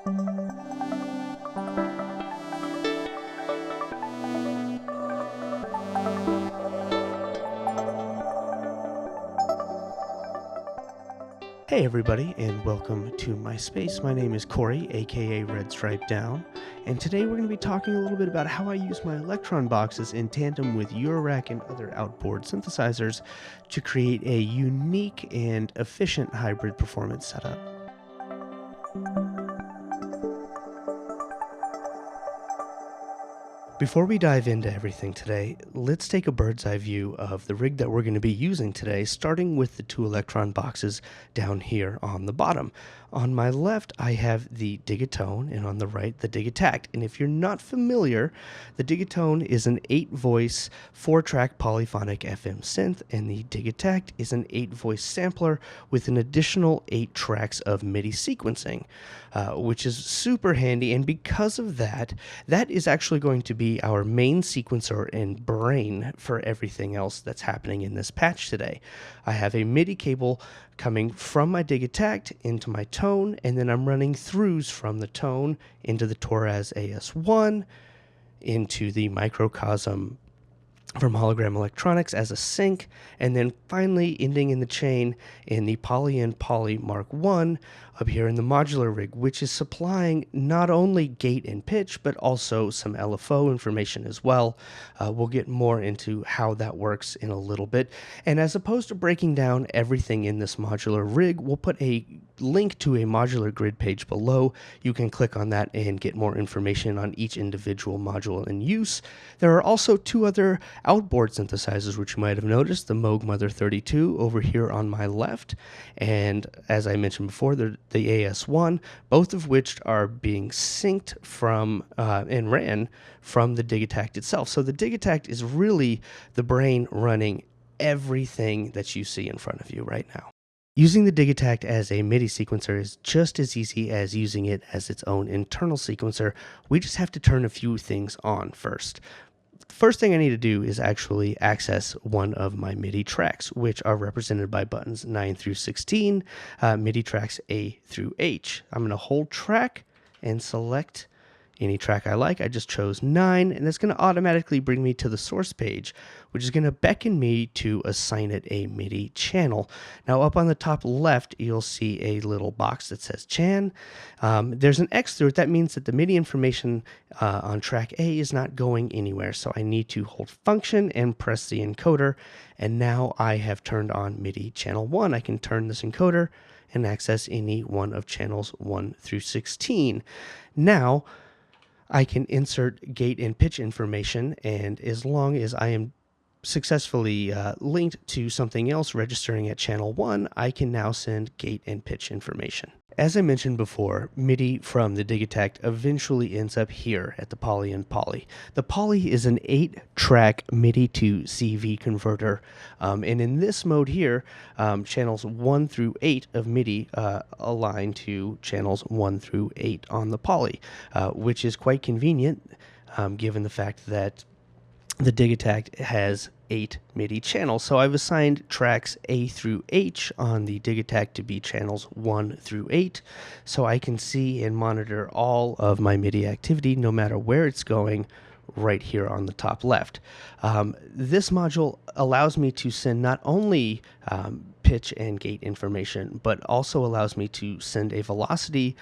Hey everybody, and welcome to my space. My name is Cory, aka redstripedown, and today we're going to be talking a little bit about how I use my elektron boxes in tandem with Eurorack and other outboard synthesizers to create a unique and efficient hybrid performance setup. Before we dive into everything today, let's take a bird's eye view of the rig that we're going to be using today, starting with the two elektron boxes down here on the bottom. On my left, I have the Digitone, and on the right, the Digitakt. And if you're not familiar, the Digitone is an 8-voice, 4-track polyphonic FM synth, and the Digitakt is an 8-voice sampler with an additional 8 tracks of MIDI sequencing, which is super handy. And because of that, that is actually going to be our main sequencer and brain for everything else that's happening in this patch today. I have a MIDI cable coming from my Digitakt into my tone, and then I'm running throughs from the tone into the Torres AS1, into the microcosm from Hologram Electronics as a sync, and then finally ending in the chain in the Poly and Poly Mark 1 up here in the modular rig, which is supplying not only gate and pitch, but also some LFO information as well. We'll get more into how that works in a little bit. And as opposed to breaking down everything in this modular rig, we'll put a link to a modular grid page below. You can click on that and get more information on each individual module in use. There are also two other outboard synthesizers, which you might have noticed, the Moog Mother 32 over here on my left, and as I mentioned before, the AS1, both of which are being synced from and ran from the Digitakt itself. So the Digitakt is really the brain running everything that you see in front of you right now. Using the Digitakt as a MIDI sequencer is just as easy as using it as its own internal sequencer. We just have to turn a few things on first. First thing I need to do is actually access one of my MIDI tracks, which are represented by buttons 9 through 16, MIDI tracks A through H. I'm going to hold track and select any track I like. I just chose 9, and it's going to automatically bring me to the source page, which is going to beckon me to assign it a MIDI channel. Now, up on the top left, you'll see a little box that says Chan. There's an X through it. That means that the MIDI information on track A is not going anywhere. So I need to hold Function and press the encoder. And now I have turned on MIDI channel 1. I can turn this encoder and access any one of channels 1 through 16. Now, I can insert gate and pitch information, and as long as I am successfully linked to something else registering at channel 1, I can now send gate and pitch information. As I mentioned before, MIDI from the Digitakt eventually ends up here at the Poly and Poly. The Poly is an 8-track MIDI to CV converter, and in this mode here, channels 1 through 8 of MIDI align to channels 1 through 8 on the Poly, which is quite convenient given the fact that the Digitakt has 8 MIDI channels. So I've assigned tracks A through H on the Digitakt to be channels 1 through 8, so I can see and monitor all of my MIDI activity no matter where it's going right here on the top left. This module allows me to send not only pitch and gate information, but also allows me to send a velocity,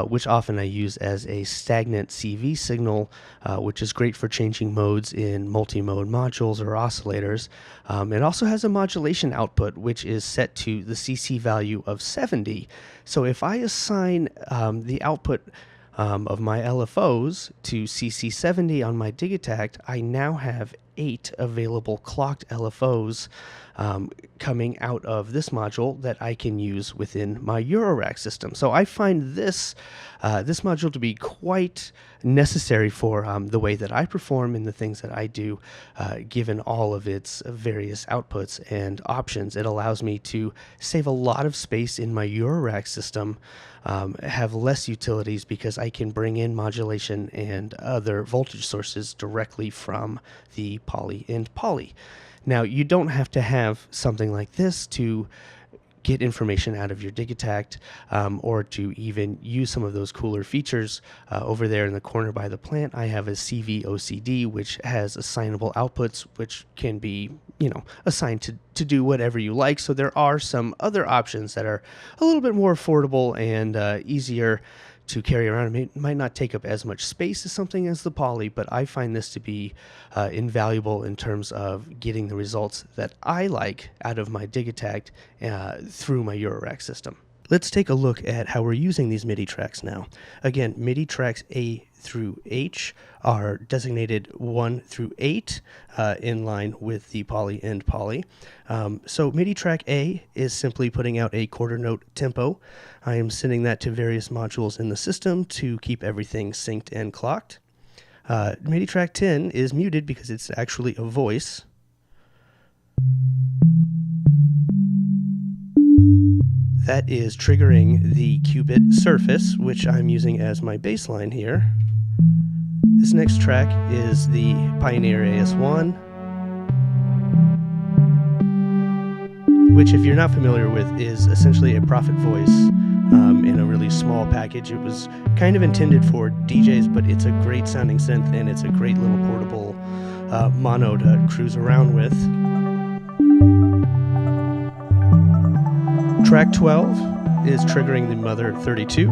which often I use as a stagnant CV signal, which is great for changing modes in multi-mode modules or oscillators. It also has a modulation output, which is set to the CC value of 70. So if I assign the output of my LFOs to CC70 on my Digitakt, I now have 8 available clocked LFOs coming out of this module that I can use within my Eurorack system. So I find this module to be quite necessary for the way that I perform and the things that I do, given all of its various outputs and options. It allows me to save a lot of space in my Eurorack system, have less utilities because I can bring in modulation and other voltage sources directly from the Poly and Poly. Now, you don't have to have something like this to get information out of your Digitakt, or to even use some of those cooler features. Over there in the corner by the plant, I have a CV-OCD, which has assignable outputs, which can be, assigned to do whatever you like. So there are some other options that are a little bit more affordable and easier to carry around. It might not take up as much space as something as the Poly, but I find this to be invaluable in terms of getting the results that I like out of my Digitakt through my Eurorack system. Let's take a look at how we're using these MIDI tracks now. Again, MIDI tracks A through H are designated 1 through 8 in line with the Poly and Poly. So MIDI track A is simply putting out a quarter note tempo. I am sending that to various modules in the system to keep everything synced and clocked. MIDI track 10 is muted because it's actually a voice. That is triggering the qubit surface, which I'm using as my baseline here. This next track is the Pioneer AS1, which, if you're not familiar with, is essentially a Prophet voice in a really small package. It was kind of intended for DJs, but it's a great sounding synth, and it's a great little portable mono to cruise around with. Track 12 is triggering the Mother 32.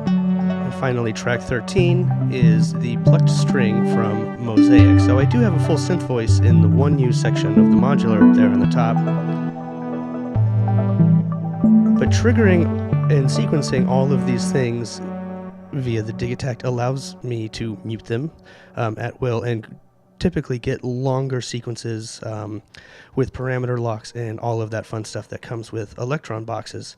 And finally, track 13 is the plucked string from Mosaic. So I do have a full synth voice in the 1U section of the modular there on the top. But triggering and sequencing all of these things via the Digitakt allows me to mute them at will and typically get longer sequences with parameter locks and all of that fun stuff that comes with elektron boxes.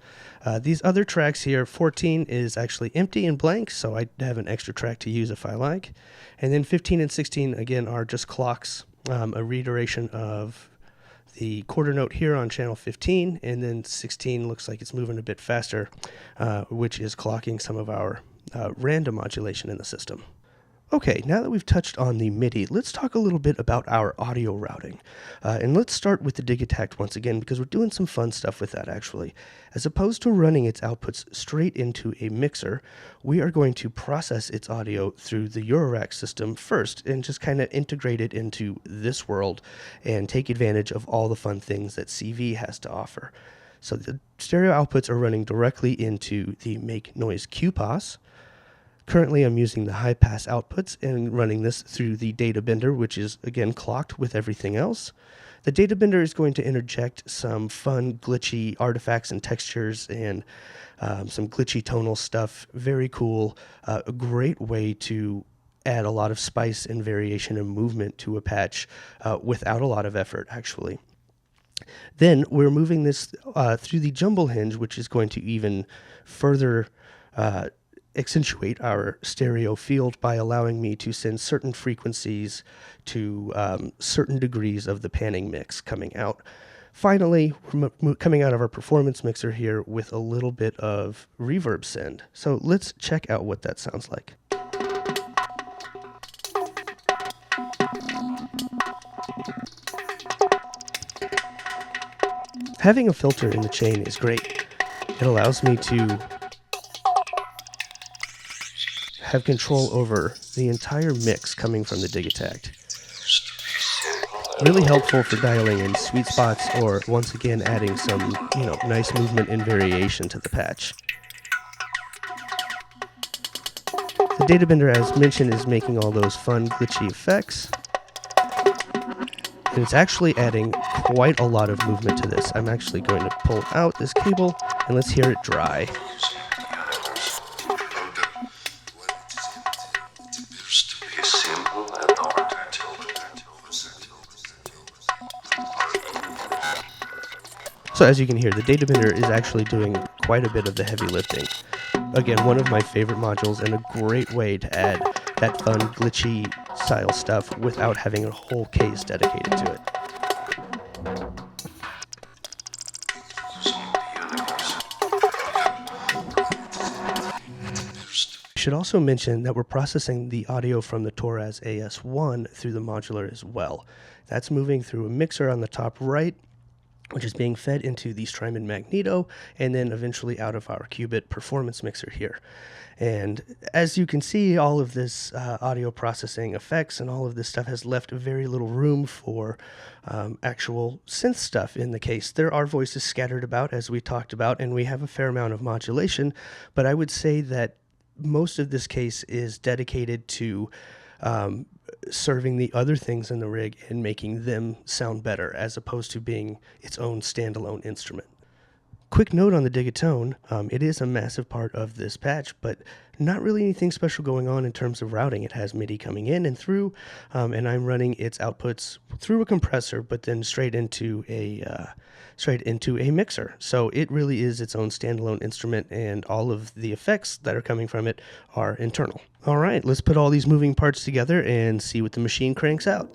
These other tracks here, 14 is actually empty and blank, so I have an extra track to use if I like. And then 15 and 16, again, are just clocks, a reiteration of the quarter note here on channel 15, and then 16 looks like it's moving a bit faster, which is clocking some of our random modulation in the system. Okay, now that we've touched on the MIDI, let's talk a little bit about our audio routing. And let's start with the Digitakt once again, because we're doing some fun stuff with that, actually. As opposed to running its outputs straight into a mixer, we are going to process its audio through the Eurorack system first and just kind of integrate it into this world and take advantage of all the fun things that CV has to offer. So the stereo outputs are running directly into the Make Noise QPOS. Currently, I'm using the high-pass outputs and running this through the data bender, which is, again, clocked with everything else. The data bender is going to interject some fun, glitchy artifacts and textures and some glitchy tonal stuff. Very cool. A great way to add a lot of spice and variation and movement to a patch without a lot of effort, actually. Then we're moving this through the jumble hinge, which is going to even further accentuate our stereo field by allowing me to send certain frequencies to certain degrees of the panning mix coming out. Finally, we're coming out of our performance mixer here with a little bit of reverb send. So let's check out what that sounds like. Having a filter in the chain is great. It allows me to have control over the entire mix coming from the Digitakt. Really helpful for dialing in sweet spots or, once again, adding some, nice movement and variation to the patch. The data bender, as mentioned, is making all those fun, glitchy effects. And it's actually adding quite a lot of movement to this. I'm actually going to pull out this cable and let's hear it dry. So as you can hear, the data bender is actually doing quite a bit of the heavy lifting. Again, one of my favorite modules and a great way to add that fun, glitchy style stuff without having a whole case dedicated to it. I should also mention that we're processing the audio from the Torres AS1 through the modular as well. That's moving through a mixer on the top right, which is being fed into the Strymon magneto and then eventually out of our qubit performance mixer here. And as you can see, all of this audio processing effects and all of this stuff has left very little room for actual synth stuff in the case. There are voices scattered about, as we talked about, and we have a fair amount of modulation, but I would say that most of this case is dedicated to serving the other things in the rig and making them sound better, as opposed to being its own standalone instrument. Quick note on the Digitone, it is a massive part of this patch, but not really anything special going on in terms of routing. It has MIDI coming in and through, and I'm running its outputs through a compressor, but then straight into a mixer. So it really is its own standalone instrument, and all of the effects that are coming from it are internal. All right, let's put all these moving parts together and see what the machine cranks out.